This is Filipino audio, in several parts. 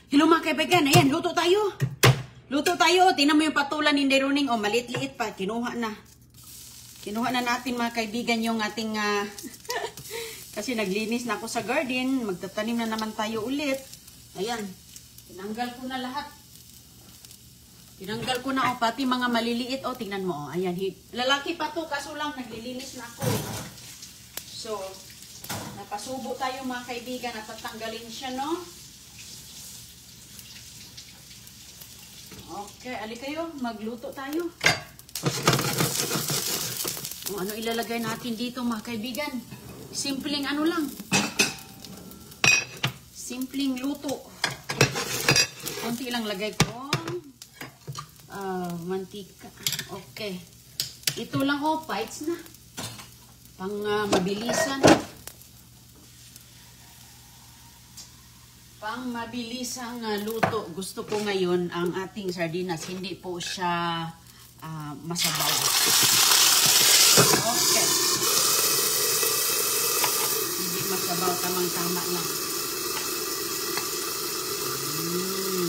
Hello mga kaibigan, ayan, luto tayo. Luto tayo. Tingnan mo yung patulan ni Deruning. O, maliit-liit pa. Kinuha na. Kinuha na natin mga kaibigan yung ating... kasi naglinis na ako sa garden. Magtatanim na naman tayo ulit. Ayan. Tinanggal ko na lahat. Tinanggal ko na, o, pati mga maliliit. O, tingnan mo. O, ayan. Lalaki pa to, kaso lang naglilinis na ako. So, napasubo tayo mga kaibigan at tatanggalin siya, no? Okay, ali kayo, magluto tayo. O, ano ilalagay natin dito mga kaibigan? Simpleng ano lang. Simpleng luto. Konti lang lagay ko. Mantika. Okay. Ito lang, oh, bites na. Pang mabilisan. Pang mabilisang luto. Gusto ko ngayon ang ating sardinas. Hindi po siya masabaw. Okay. Hindi masabaw. Tamang-tama lang.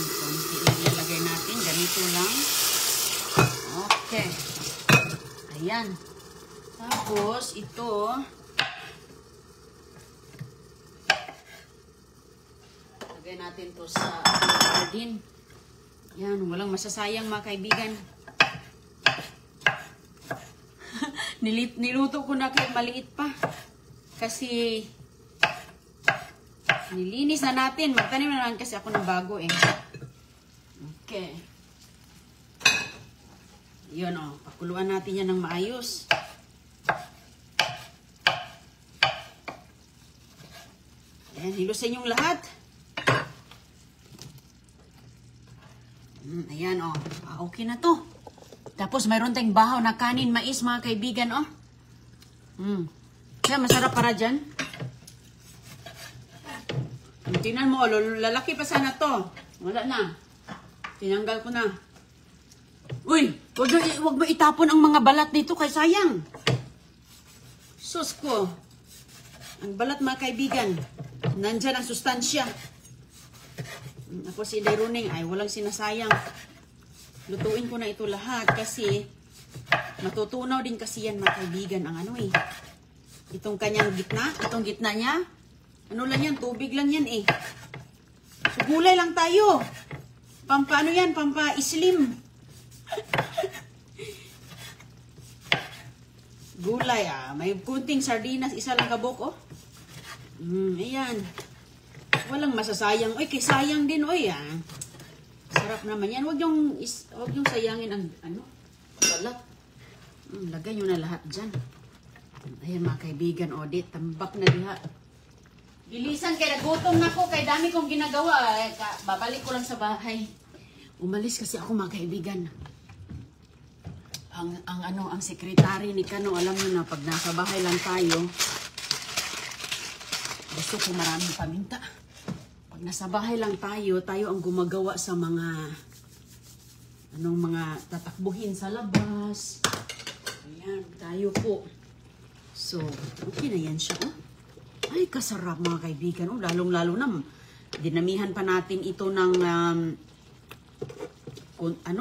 Konti lang ilagay natin. Ganito lang. Okay. Ayan. Tapos, ito... Lagay natin to sa garden. Yan, walang masasayang mga kaibigan. Niluto ko na kahit maliit pa. Kasi nilinis na natin. Magtanim na lang kasi ako ng bago eh. Okay. Yun o. Pakuluan natin yan ng maayos. Ayan, hilusin yung lahat. Ayan, oh. Okay na to. Tapos, mayroon tayong bahaw na kanin, mais, mga kaibigan, oh. Kaya, masarap para dyan. Tingnan mo, lalaki pa sana to. Wala na. Tinanggal ko na. Uy, wag mo itapon ang mga balat nito, kay sayang. Sus ko. Ang balat, mga kaibigan. Nandyan ang sustansya. Ako si Deruning ay walang sinasayang. Lutuin ko na ito lahat kasi matutunaw din kasi yan mga kaibigan ang ano eh. Itong kanyang gitna, itong gitna niya. Ano lang yan, tubig lang yan eh. So gulay lang tayo. Pampaano yan, pampa-islim. Gulay may kunting sardinas, isa lang kabok oh. Ayan. Walang masasayang. Oy, kay sayang din, oy, Sarap naman yan. Huwag yung sayangin ang, balat. Lagay nyo na lahat dyan. Ayan, mga kaibigan, Odit. Tambak na diha. Bilisan, kaya nagutom na ko. Kaya dami kong ginagawa. Babalik ko lang sa bahay. Umalis kasi ako, mga kaibigan. Ang sekretary ni Kano, alam nyo na, pag nasa bahay lang tayo, gusto ko maraming paminta. Nasa bahay lang tayo ang gumagawa sa mga mga tatakbuhin sa labas. Ayan, tayo po. So, okay na yan siya, oh. Ay, kasarap mga kaibigan, oh. Lalong-lalo na, dinamihan pa natin ito ng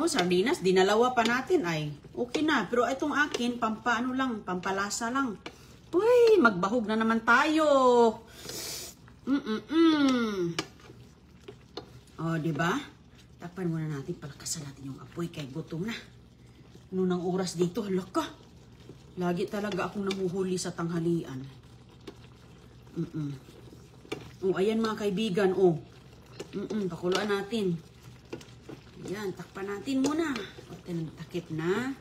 sardinas, dinalawa pa natin, ay, okay na. Pero itong akin, pampalasa lang. Uy, magbahog na naman tayo. Oh, diba? Takpan muna natin, palakasan natin yung apoy kay gutom na. Nung oras dito, halaka. Lagi talaga akong nahuhuli sa tanghalian. Oh, ayan mga kaibigan, oh. Pakuluan natin. Ayan, takpan natin muna. O, takip na.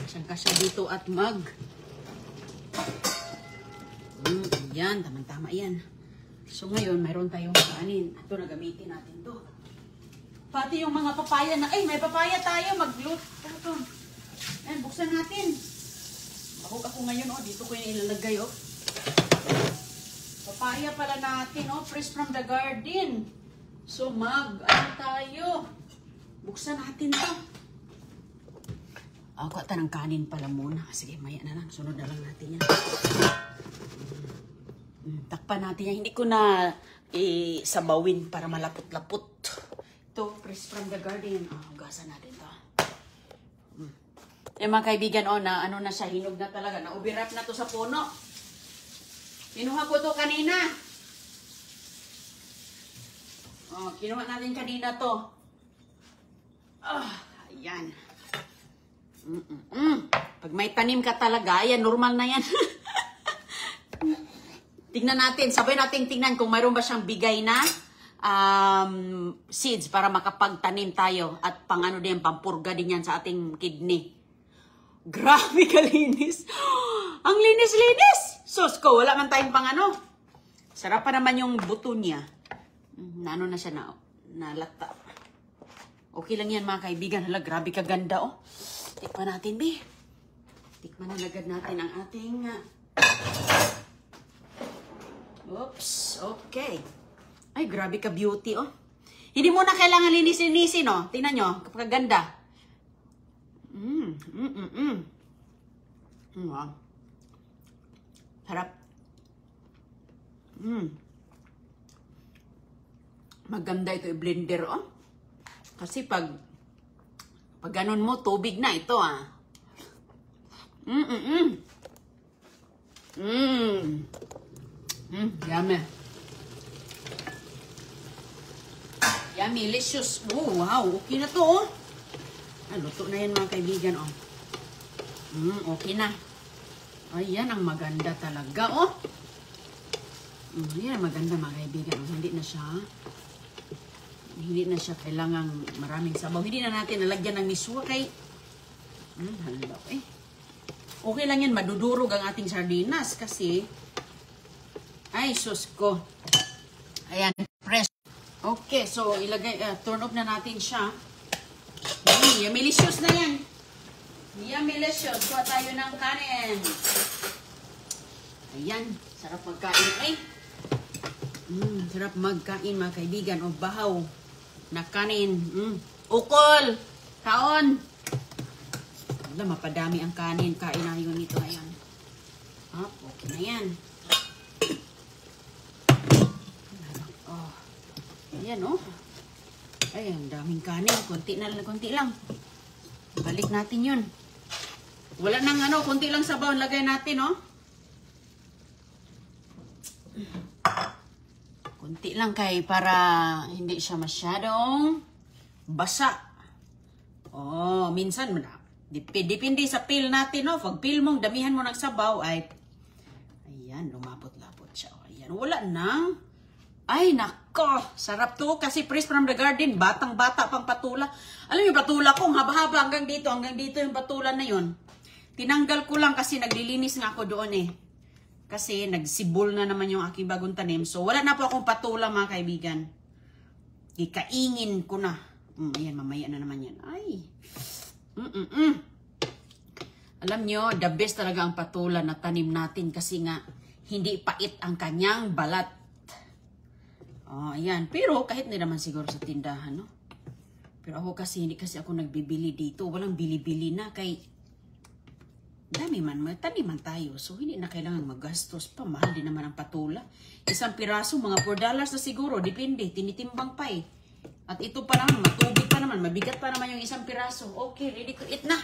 Kasya dito at ayan, tama-tama yan. So ngayon, mayroon tayong kanin. Ito na gamitin natin to. Pati yung mga papaya na, may papaya tayo, mag-loot. Ito. Ayan, buksan natin. Bahog ako ngayon, oh. Dito ko yung ilalagay, oh. Papaya pala natin, oh. Fresh from the garden. So tayo. Buksan natin to. Ako ata ng kanin pala muna. Sige, maya na lang. Sunod na lang natin yan. Takpan natin yan. Hindi ko na sabawin para malapot-lapot. Fresh from the garden. Hugasan natin to. Mga kaibigan, na ano na siya, hinog na talaga. Naubirap na to sa puno. Kinuha ko to kanina. Kinuha natin kanina to. Ayan. Pag may tanim ka talaga, ayan, normal na yan. Tingnan natin, sabay natin tingnan kung mayroon ba siyang bigay na seeds para makapagtanim tayo at pang din, pampurga din yan sa ating kidney. Grabe kalinis. Ang linis-linis. Sus ko, wala man tayong pang Sarap pa naman yung buto niya. Na na siya nalata. Okay lang yan mga kaibigan. Hala, grabe kaganda Tikman natin, be. Tikman na agad natin ang ating... Oops, okay. Ay, grabe ka beauty, Hindi mo na kailangan linis-linisin, Tingnan nyo, kapaganda. Wow. Harap. Maganda ito i-blender, Kasi pag ganun mo, tubig na ito, Yummy. Yummy, delicious. Oh, wow. Okay na to, luto na yan mga kaibigan, okay na. Ayan, ang maganda talaga, Ayan, ang maganda mga kaibigan. Hindi na siya kailangang maraming sabaw. Hindi na natin nalagyan ng miswa kay... halaw, Okay lang yan, madudurog ang ating sardinas kasi... Ay, sus ko. Ayan, press. Okay, so ilagay, turn off na natin siya. Yummy-licious na yan. Yummy-licious. Kuha tayo ng kanin. Ayan, sarap magkain. Sarap magkain mga kaibigan. Bahaw na kanin. Ukol. Kaon. Wala, mapadami ang kanin. Kain na yun ito. Ayan. Okay na yan. Ayan, Ay, ang daming kanin. Konti lang. Balik natin yun. Wala nang konti lang sabaw. Lagay natin, Konti lang para hindi siya masyadong basa. Minsan, depende sa peel natin, Pag peel mong, damihan mo ng sabaw, ayan, lumapot-lapot siya. Ayan, wala nang. Ay, nako. Sarap to kasi fresh from the garden. Batang-bata pang patula. Alam niyo, patula ko, haba-haba hanggang dito yung patula na yun. Tinanggal ko lang kasi naglilinis nga ako doon Kasi nagsibol na naman yung aking bagong tanim. So, wala na po akong patula mga kaibigan. Ikaingin ko na. Ayan, mamaya na naman yan. Ay. Alam niyo, the best talaga ang patula na tanim natin kasi nga, hindi pait ang kanyang balat. Ayan. Pero kahit hindi naman siguro sa tindahan, Pero ako kasi, hindi kasi ako nagbibili dito. Walang bili-bili na kay dami man, taniman tayo. So, hindi na kailangan magastos pa. Mahal din naman ang patula. Isang piraso, mga $4 na siguro. Depende, tinitimbang pa At ito pa naman, matubig pa naman. Mabigat pa naman yung isang piraso. Okay, ready to eat na.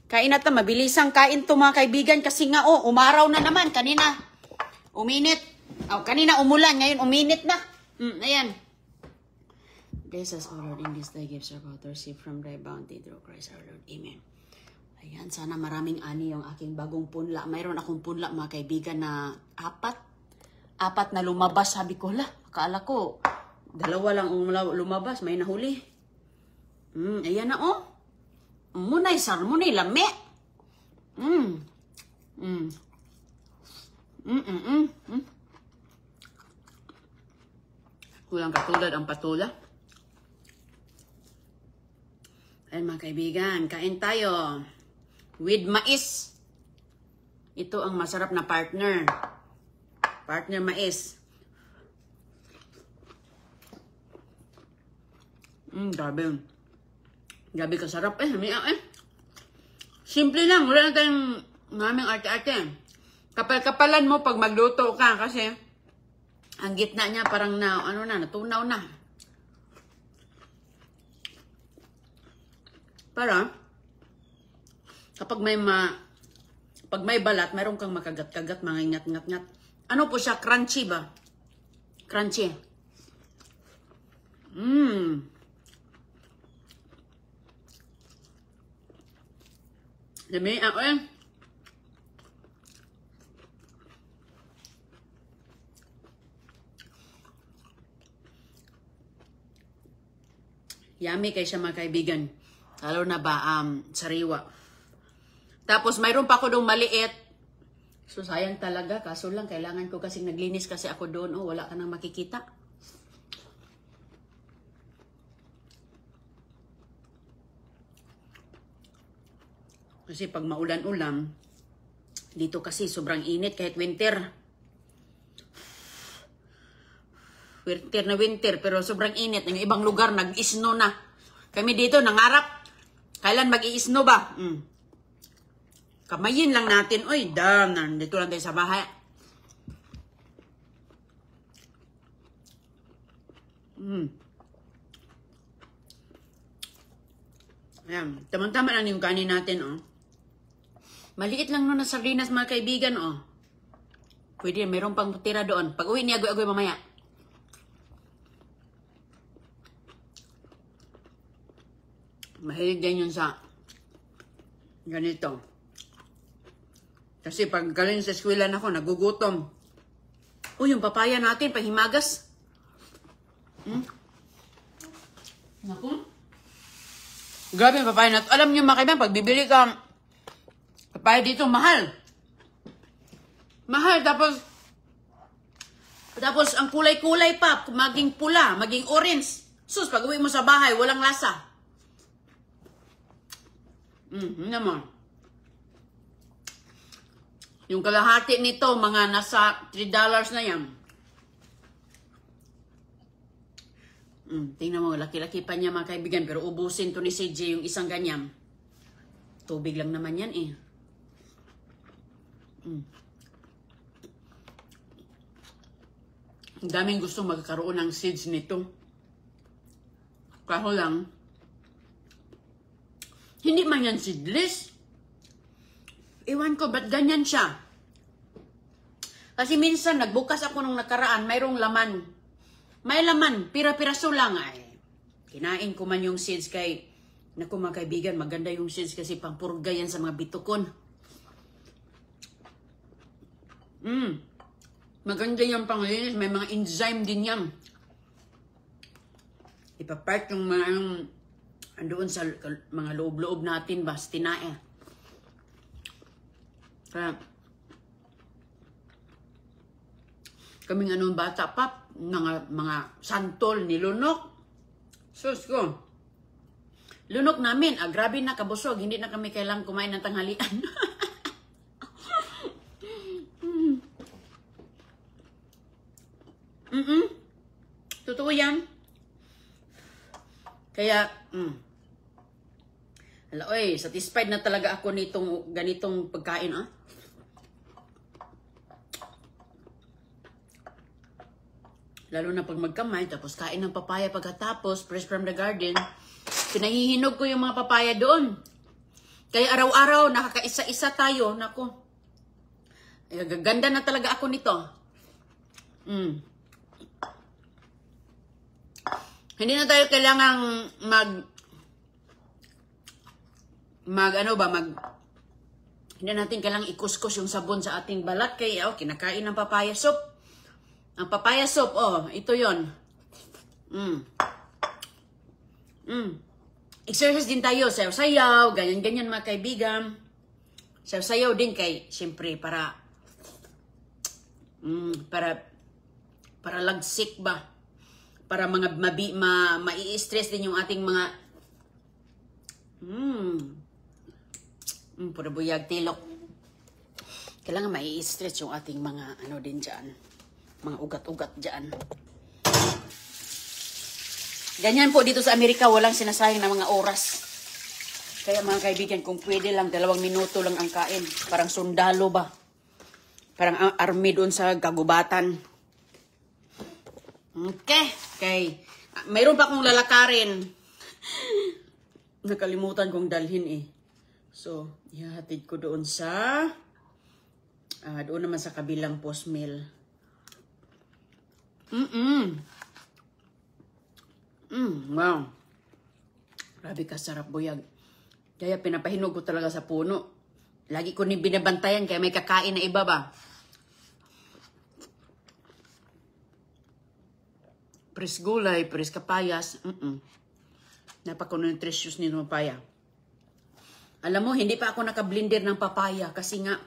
Kain na ta, mabilisang kain to mga kaibigan. Kasi nga, umaraw na naman. Kanina, uminit. Kanina umulan, ngayon uminit na. Ayan. Bless us, O Lord, in this day gives our God receive from thy bounty through Christ our Lord. Amen. Ayan, sana maraming ani yung aking bagong punla. Mayroon akong punla, mga kaibigan, na apat na lumabas. Sabi ko, akala ko, 2 lang ang lumabas, may nahuli. Ayan na, Munay, sarmunay, lami. Kulang katulad ang patula. Ayan mga kaibigan, kain tayo. With mais. Ito ang masarap na partner. Partner mais. Grabe. Grabe kasarap Simple lang. Wala na tayong maming arte-arte. Kapal-kapalan mo pag magluto ka kasi ang gitna niya parang natunaw na. Para, kapag pag may balat, mayroon kang makagat-kagat, mga ingat-ngat-ngat. Ano po siya? Crunchy ba? Crunchy. Dami ako eh. Yummy kay siya mga kaibigan. Lalo na ba, sariwa. Tapos mayroon pa ako doon maliit. So sayang talaga. Kaso lang, kailangan ko kasi naglinis kasi ako doon. Oh, wala ka nang makikita. Kasi pag maulan-ulan, dito kasi sobrang init kahit winter. Winter na winter, pero sobrang init. Yung ibang lugar, nag-isno na. Kami dito, nangarap. Kailan mag-i-isno ba? Kamayin lang natin. Uy, nandito lang tayo sa bahay. Ayan, tamang-tama lang yung kanin natin, oh. Maliit lang nun na sardinas, mga kaibigan, oh. Pwede, mayroon pang tira doon. Pag uwi niya, agoy-agoy mamaya. Mahilig din yun sa ganito. Kasi pag galing sa eskwela na ako, nagugutom. Yung papaya natin, pahimagas. Naku. Grabe yung papaya natin. Alam niyo mga kaibigan, pag bibili ka papaya dito, mahal. Mahal, tapos ang kulay-kulay pa, maging pula, maging orange. Sus, pag uwi mo sa bahay, walang lasa. Naman. Yung kalahati nito, mga nasa $3 na yan. Tingnan mo, laki-laki pa niya mga kaibigan, pero ubusin to ni CJ yung isang ganyan. Tubig lang naman yan eh. Ang daming gustong magkaroon ng seeds nito. Kaso lang, hindi man yan seedless. Iwan ko, ba't ganyan siya? Kasi minsan, nagbukas ako nung nakaraan, mayroong laman. May laman, pira-piraso lang. Ay, kinain ko man yung seeds kay, naku mga kaibigan, maganda yung seeds kasi pampurga yan sa mga bitukon. Maganda yung panglinis, may mga enzyme din yan. Ipapart yung mga, andoon sa mga loob-loob natin ba, tinae. Kaya, kaming anong bata pa, mga santol ni Lunok. Sus ko. Lunok namin, grabe na kabusog, hindi na kami kailang kumain ng tanghalian. Totoo yan. Kaya, hala, oy, satisfied na talaga ako nitong ganitong pagkain, ah. Lalo na pag magkamay, tapos kain ng papaya pagkatapos, fresh from the garden, pinahihinog ko yung mga papaya doon. Kaya araw-araw, nakakaisa-isa tayo. Naku, gaganda na talaga ako nito. Hindi na tayo kailangang hindi natin kailangang ikuskus yung sabon sa ating balat. Kaya, kinakain ng papaya soup. Ang papaya soup, ito yon. Exercise din tayo, sayaw-sayaw, ganyan-ganyan mga kaibigan. Sayaw-sayaw din kay, siyempre, para lagsik ba? Para mga mai-stress din yung ating mga pura buyag tilok. Kailangan mai-stress yung ating mga din dyan. Mga ugat-ugat dyan. Ganyan po dito sa Amerika, walang sinasayang na mga oras. Kaya mga kaibigan, kung pwede lang, 2 minuto lang ang kain. Parang sundalo ba? Parang army doon sa kagubatan. Okay. Mayroon pa akong lalakarin. nakalimutan kong dalhin eh. So, ihahatid ko doon sa, doon naman sa kabilang post mill. Wow. Grabe ka, sarap buyag. Kaya pinapahinog ko talaga sa puno. Lagi ko ni binabantayan kaya may kakain na iba ba. Pres gulay, pres kapayas. Napaka-nutritious nito papaya. Alam mo, hindi pa ako naka-blender ng papaya kasi nga,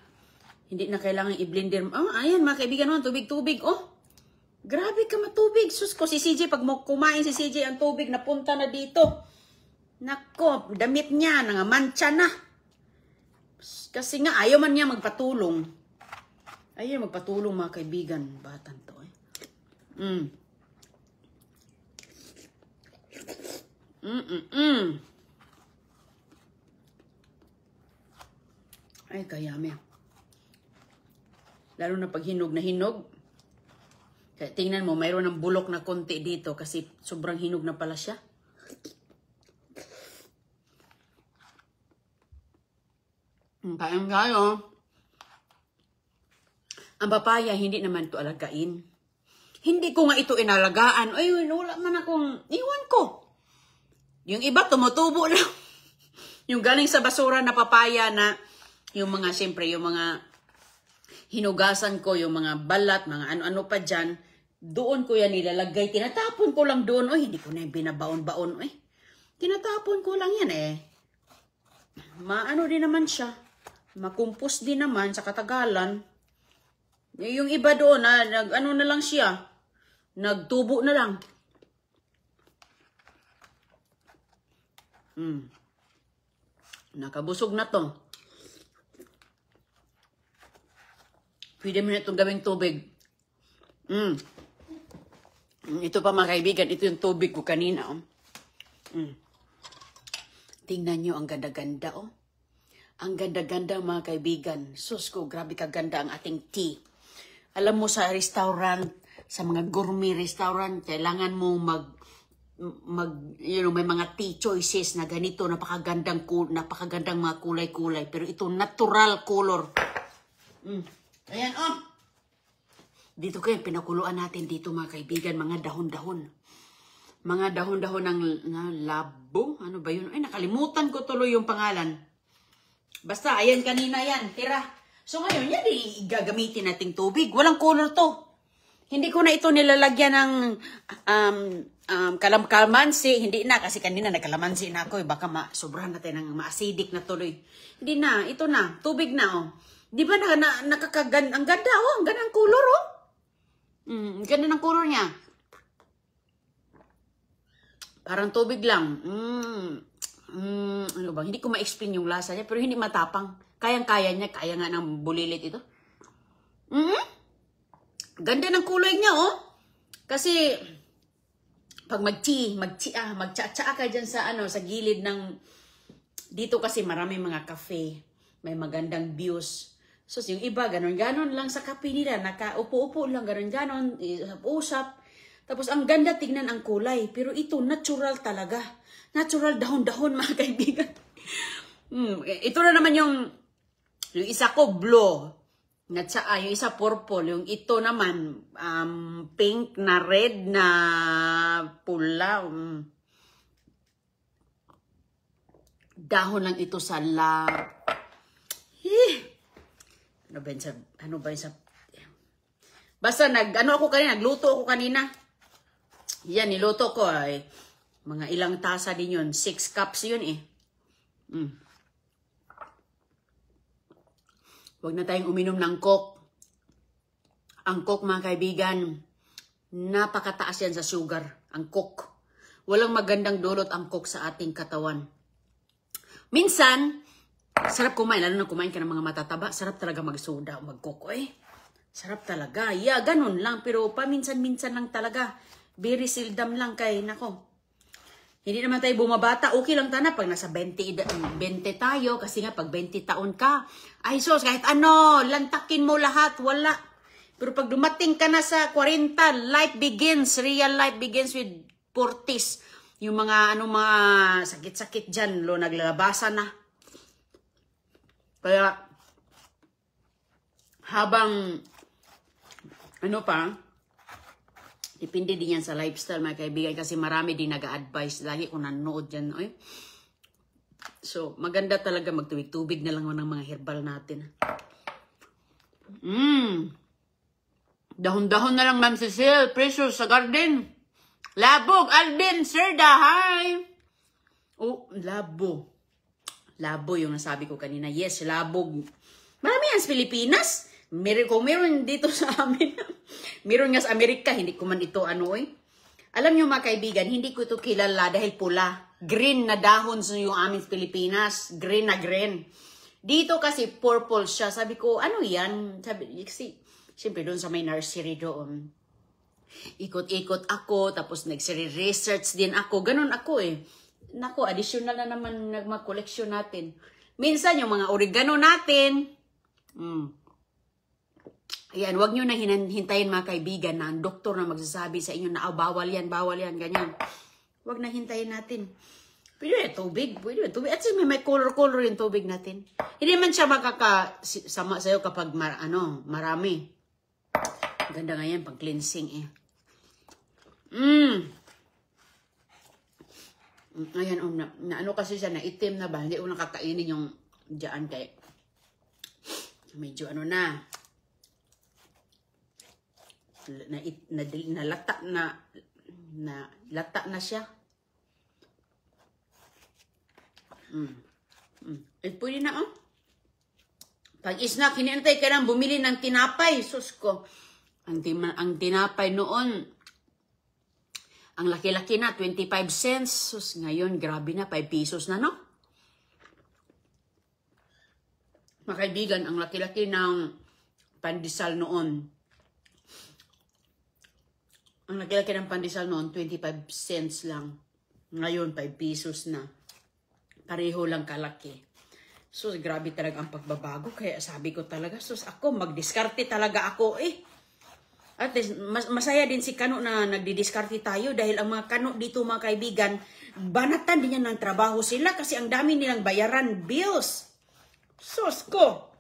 hindi na kailangan i-blender. Oh, ayan mga kaibigan mo, tubig-tubig. Oh, grabe ka matubig. Sus ko, si CJ, pag kumain si CJ ang tubig, napunta na dito. Nako, damit niya, nangamantsa na. Kasi nga, ayaw man niya magpatulong. Ayaw magpatulong mga kaibigan. Batan to eh. Ay, kayami. Lalo na pag hinog na hinog. Kaya tingnan mo, mayroon ng bulok na konti dito kasi sobrang hinog na pala siya. Kain tayo. Ang papaya, hindi naman to alagain. Hindi ko nga ito inalagaan. Ay, wala man akong iwan ko. Yung iba, tumutubo lang. Yung galing sa basura na papaya na, yung mga, siyempre, yung mga hinugasan ko, yung mga balat, mga ano-ano pa dyan, doon ko yan nilalagay. Tinatapon ko lang doon. Oy, hindi ko na yung binabaon-baon. Eh. Tinatapon ko lang yan eh. Maano din naman siya. Makumpos din naman sa katagalan. Yung iba doon, ano na lang siya. Nagtubo na lang. Nakabusog na to. Pwede mo na itong gawing tubig. Ito pa mga kaibigan, ito yung tubig ko kanina. Oh. Tingnan nyo, ang ganda-ganda. Oh. Ang ganda-ganda mga kaibigan. Sus ko, grabe kaganda ang ating tea. Alam mo sa restaurant, sa mga gourmet restaurant, kailangan mo may mga tea choices na ganito, napakagandang mga kulay-kulay. Pero ito, natural color. Ayan, oh. Dito kayo, pinakuluan natin dito mga kaibigan, mga dahon-dahon. Mga dahon-dahon ng labo. Ano ba yun? Ay, nakalimutan ko tuloy yung pangalan. Basta, ayan kanina yan, tira. So ngayon, yan gagamitin nating tubig. Walang color to. Hindi ko na ito nilalagyan ng kalamansi. Hindi na, kasi kanina nagkalamansi na ako. Baka sobrahan natin ng ma-acidic na tuloy. Hindi na, ito na, tubig na, oh. Di ba nakakagan, ang ganda, oh. Ang ganda ng color, oh. Ganda ng color niya. Parang tubig lang. Ano ba? Hindi ko ma-explain yung lasa niya, pero hindi matapang. Kayang-kaya niya, kaya nga ng bulilit ito. Ganda ng kulay niya, oh. Kasi pag magtsa-tsa ka dyan sa sa gilid ng dito kasi marami mga cafe, may magandang views. So yung iba ganon-ganon lang sa kape nila, nakaupo-upo lang ganon-ganon, usap. Tapos ang ganda tignan ang kulay, pero ito natural talaga. Natural dahon-dahon mga kaibigan. Ito na naman yung isa ko blue, yung isa purple, yung ito naman pink na red na pula. Dahon lang ito sa ano ba sa basta nagluto ako kanina. Yan, niluto ko ay mga ilang tasa din yun. 6 cups yun eh. Huwag na tayong uminom ng Coke. Ang Coke mga kaibigan, napakataas yan sa sugar. Ang Coke. Walang magandang dulot ang Coke sa ating katawan. Minsan, sarap kumain. Lalo na kumain ka ng mga matataba. Sarap talaga mag-soda o mag-Coke. Eh, sarap talaga. Yeah, ganun lang. Pero paminsan-minsan lang talaga. Very seldom lang kay nako. Hindi naman tayo bumabata. Okay lang tana pag nasa 20 tayo. Kasi nga pag 20 taon ka, ay sos, kahit ano, lantakin mo lahat, wala. Pero pag dumating ka na sa 40, life begins. Real life begins with 40s. Yung mga, mga sakit-sakit dyan, naglalabasan na. Kaya, habang, depende din yan sa lifestyle, mga kaibigan, kasi marami din nag-a-advise. Lagi ko nanonood dyan, oy. So, maganda talaga magtubig-tubig na lang ng mga herbal natin. Dahon-dahon na lang, Ma'am Cecile. Precious sa garden. Labog, Alvin, Serda, hi! Oh, labo. Labo yung nasabi ko kanina. Yes, labog. Marami yan sa Pilipinas. Kung meron dito sa amin, meron nga sa Amerika, hindi ko man ito Alam nyo mga kaibigan, hindi ko ito kilala dahil pula. Green na dahon sa yung amin sa Pilipinas. Green na green. Dito kasi purple siya. Sabi ko, ano yan? Siyempre doon sa may nursery doon. Ikot-ikot ako, tapos nag-research din ako. Ganun ako Nako, additional na naman nagma-collection natin. Minsan yung mga oregano natin. Ayan, wag nyo na hintayin mga kaibigan na ang doktor na magsasabi sa inyo na bawal yan, ganyan. Wag na hintayin natin. Pwede na tubig. At may color-color yung tubig natin. Hindi man siya makakasama sa'yo kapag marami. Ganda nga yan, pang cleansing Ayan, kasi siya, naitim na ba? Hindi ko nakakainin yung dyan kay medyo lata na siya. Pwede na Pag snack, hinintay ka lang bumili ng tinapay. Sus ko. Ang tinapay noon, ang laki-laki na, 25 cents. Sus, ngayon, grabe na, 5 pesos na, no? Mga kaibigan, ang laki-laki ng pandesal noon. Ang laki-laki ng pandesal noon, 25 cents lang. Ngayon, 5 pesos na. Pareho lang kalaki. Sus, grabe talaga ang pagbabago. Kaya sabi ko talaga, sus, magdiskarte talaga ako At least, masaya din si Kano na nagdidiskarte tayo dahil ang mga Kano dito mga kaibigan, banatan din yan ng trabaho sila kasi ang dami nilang bayaran bills. Sus ko!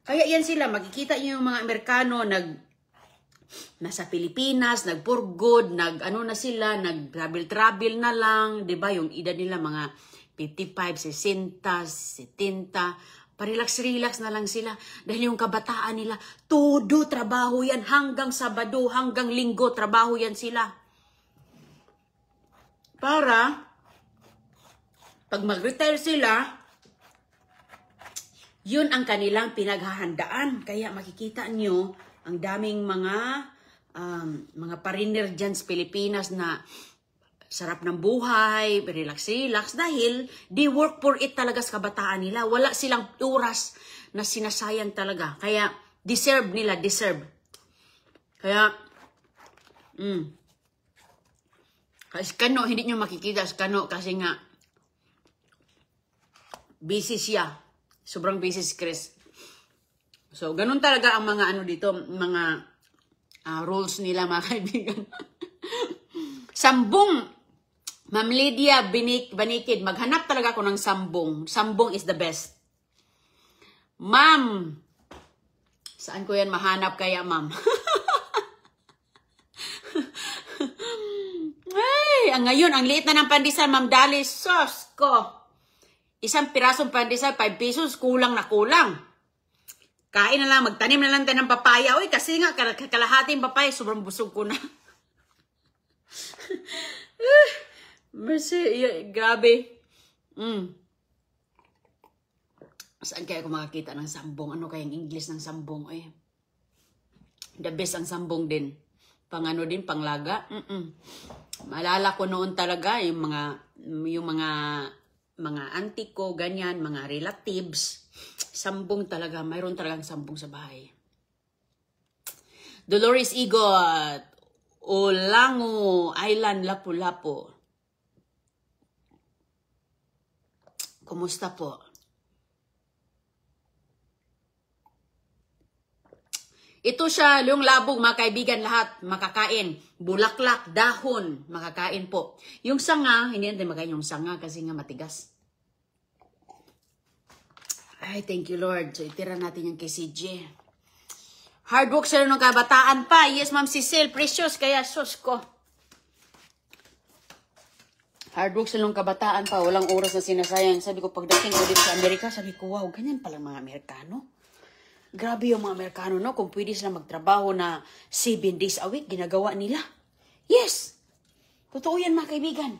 Kaya yan sila, makikita nyo yung mga Amerikano nasa Pilipinas, nag-for good, na sila, nag-travel na lang, di ba? Yung edad nila mga 55, 60, 70, parelax-relax na lang sila. Dahil yung kabataan nila, todo trabaho yan. Hanggang Sabado, hanggang Linggo, trabaho yan sila. Para, pag mag-retire sila, yun ang kanilang pinaghahandaan. Kaya makikita nyo, ang daming mga pariner dyan sa Pilipinas na sarap ng buhay, relax-relax, dahil they work for it talaga sa kabataan nila. Wala silang oras na sinasayang talaga. Kaya, deserve nila. Kaya, kasi Kano, hindi nyo makikita sa Kano kasi nga, busy siya. Sobrang busy si Chris. So, ganun talaga ang mga dito, mga rules nila, mga kaibigan. Sambong, Ma'am Lydia Banikid, maghanap talaga ako ng sambong. Sambong is the best. Ma'am, saan ko yan mahanap kaya, ma'am? Ay, ngayon, ang liit na ng pandesal, Ma'am Dali, sos ko. Isang pirasong pandesal, 5 pesos, kulang na kulang. Kain na lang, magtanim na lang tayo ng papaya. Uy, kasi nga, kalahating papaya, sobrang busog ko na. Mercy, grabe. Saan kaya ako makakita ng sambong? Ano kayang English ng sambong? The best ang sambong din. Din, panglaga. Maalala ko noon talaga yung mga auntie ko, ganyan, mga relatives. Sambong talaga. Mayroon talagang sambong sa bahay. Dolores Igot, Olango Island, Lapu-Lapu. Kumusta po? Ito siya, yung labong, mga kaibigan, lahat makakain. Bulaklak, dahon, makakain po. Yung sanga, hindi natin makain yung sanga kasi nga matigas. Ay, thank you, Lord. So, itira natin yung kay CJ. Hard work sila nung kabataan pa. Yes, Ma'am Cecil, precious, kaya sus ko. Hard work sila nung kabataan pa. Walang oras na sinasayang. Sabi ko, pagdating ulit sa Amerika, sabi ko, wow, ganyan pala mga Amerikano. Grabe yung mga Amerikano, no? Kung pwede sila magtrabaho na 7 days a week, ginagawa nila. Yes! Totoo yan, mga kaibigan.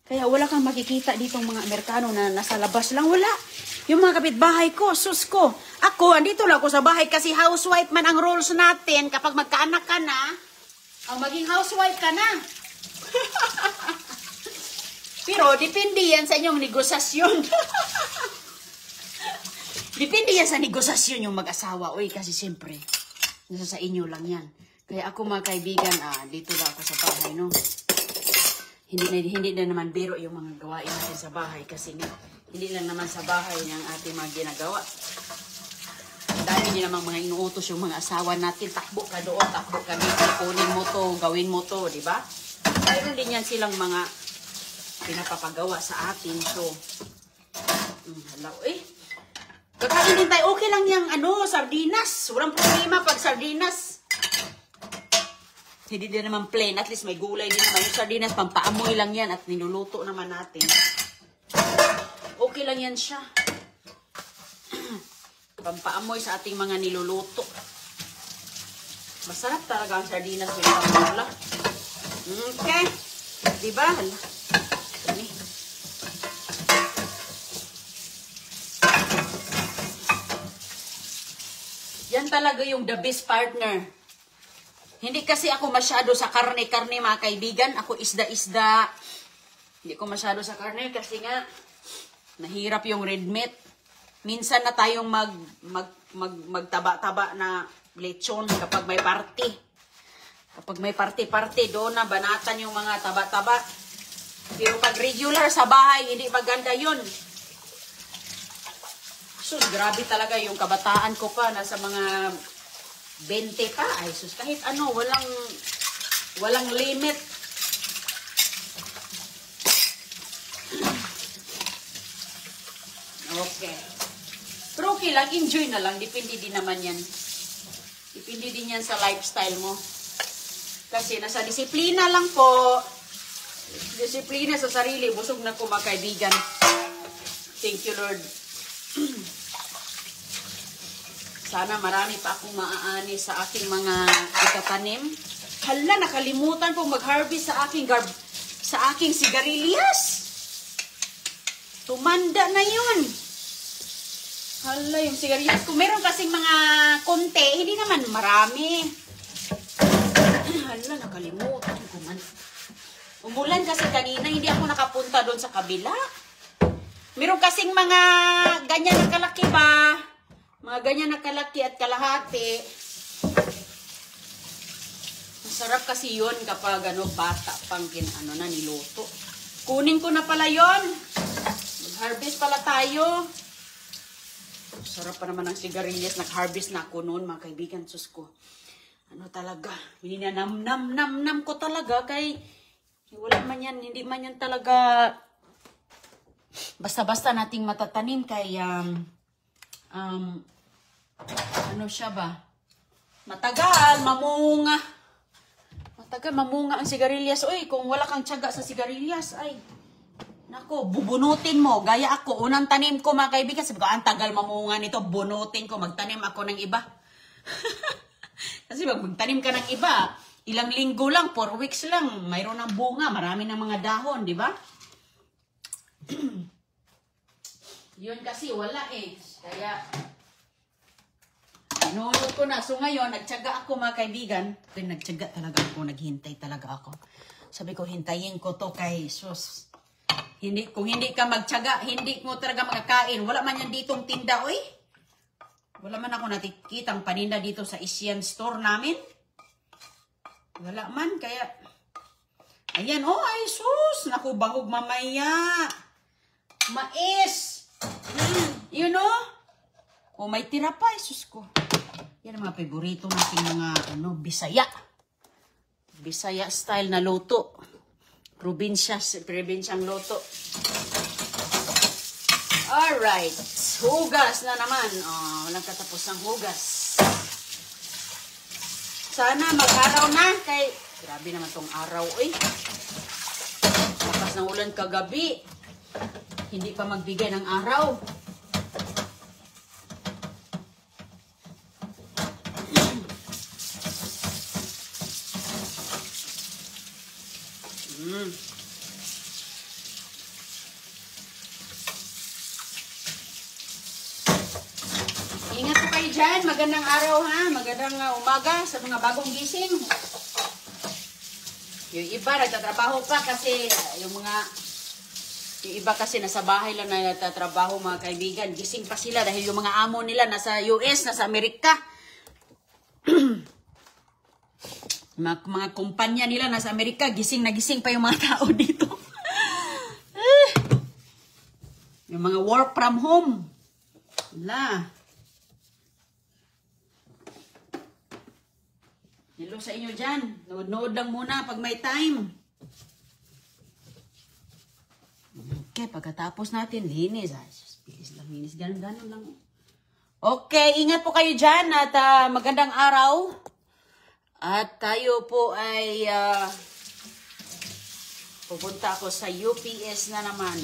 Kaya wala kang makikita ditong mga Amerikano na nasa labas lang. Wala. Yung mga kapitbahay ko, sus ko. Ako, andito lang ako sa bahay kasi housewife man ang roles natin. Kapag magkaanak ka na, ang maging housewife ka na. Pero, depende yan sa inyong negosasyon. Depende yan sa negosasyon yung mag-asawa. Uy, kasi siyempre, nasa sa inyo lang yan. Kaya ako mga kaibigan, dito lang ako sa bahay, no? Hindi na naman biro yung mga gawain natin sa bahay kasi nga, hindi lang naman sa bahay ng ating mga ginagawa. Dahil din namang mga inuutos yung mga asawa natin, takbo ka doon, takbo ka dito, kunin mo to, gawin mo to, di ba? Mayroon din yan silang mga pinapapagawa sa atin. So, hala, kakain din tayo. Okay lang yung sardinas. Walang problema pag sardinas. Hindi din naman plain. At least may gulay din naman. Yung sardinas, pampaamoy lang yan. At niluluto naman natin. Okay lang yan siya. Pampaamoy sa ating mga niluluto. Masarap talaga ang sardinas. Okay. Diba? Yan talaga yung the best partner. Hindi kasi ako masyado sa karne-karne mga kaibigan. Ako isda-isda. Hindi ko masyado sa karne kasi nga nahirap yung red meat. Minsan na tayong magtaba-taba na lechon kapag may party. Kapag may party-party, doon na banatan yung mga taba-taba. Pero pag regular sa bahay, hindi maganda yun. Sus, grabe talaga yung kabataan ko pa. Nasa mga 20 pa. Ay, sus, kahit ano, walang limit. Okay. Pero okay lang, enjoy na lang. Depende din naman yan. Depende din yan sa lifestyle mo. Kasi nasa disiplina lang po. Disiplina sa sarili. Busog na ko mga kaibigan. Thank you, Lord. Sana marami pa akong maaani sa aking mga itatanim. Hala, nakalimutan kong mag-harvest sa aking sigarilyas. Tumanda na yun. Hala, yung sigarilyas ko. Meron kasing mga konti, hindi naman marami. Hala, nakalimutan ko man. Umulan kasi kanina, hindi ako nakapunta doon sa kabila. Meron kasing mga ganyan na kalaki ba? Mga ganyan na kalaki at kalahati. Masarap kasi yun kapag bata pang niluto. Kunin ko na pala yun. Mag-harvest pala tayo. Sarap pa naman ang sigarilyas. Nag-harvest na ako noon mga kaibigan. Sus ko. Talaga. Nam ko talaga kay wala man yan. Hindi man yan talaga basta-basta nating matatanim kay siya ba? Matagal, mamunga. Matagal, mamunga ang sigarilyas. Uy, kung wala kang tiyaga sa sigarilyas, ay, nako, bubunutin mo. Gaya ako, unang tanim ko mga kaibigan, sabi ko, ang tagal mamunga nito, bunutin ko, magtanim ako ng iba. Kasi magtanim ka ng iba, ilang linggo lang, 4 weeks lang, mayroon ng bunga, marami ng mga dahon, di ba? Yun kasi wala kaya inulot ko na. So ngayon, nagtyaga ako mga kaibigan. Nagtyaga talaga ako, naghintay talaga ako. Sabi ko, hintayin ko to kay sus. Kung hindi ka magtyaga, hindi mo talaga makakain. Wala man yan ditong tinda, oy. Wala man ako nakikitang paninda dito sa Asian store namin. Wala man, kaya ayan, ay sus, naku, bahog mamaya. Mais. You know? May tira pa, sus ko. Yan ang mga paborito nating mga Bisaya. Bisaya style na luto. Probinsyang luto. Alright. Hugas na naman. Walang katapos ng hugas. Sana mag-araw na. Kay, grabe naman tong araw. Lakas ng ulan kagabi. Hindi pa magbigay ng araw. Ingat po kayo dyan. Magandang araw ha. Magandang umaga sa mga bagong gising. Yung iba nagtatrabaho pa kasi yung iba kasi nasa bahay lang na nagtatrabaho mga kaibigan. Gising pa sila dahil yung mga amo nila nasa US, nasa Amerika. mga kumpanya nila nasa Amerika, gising na gising pa yung mga tao dito. Yung mga work from home. Wala. Hello sa inyo dyan. Nood-nood lang muna pag may time. Okay, pagkatapos natin, linis. Bilis lang, linis. Ganun lang. Okay, ingat po kayo dyan at magandang araw. At tayo po ay pupunta ako sa UPS na naman.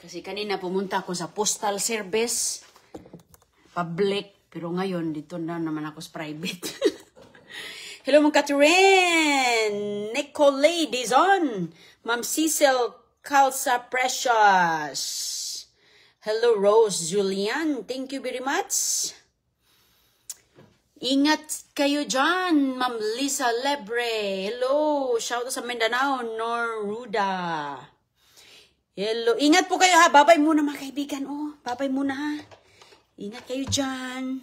Kasi kanina pumunta ako sa postal service, public, pero ngayon dito na naman ako sa private. Hello mga Catherine, Nicole Dizon, Ma'am Cecil Calza Precious. Hello Rose Julian, thank you very much. Ingat kayo dyan, Ma'am Lisa Lebre. Hello, shout out sa Mindanao, Noruda. Hello. Ingat po kayo ha. Babay muna mga kaibigan. Babay muna ha. Ingat kayo dyan.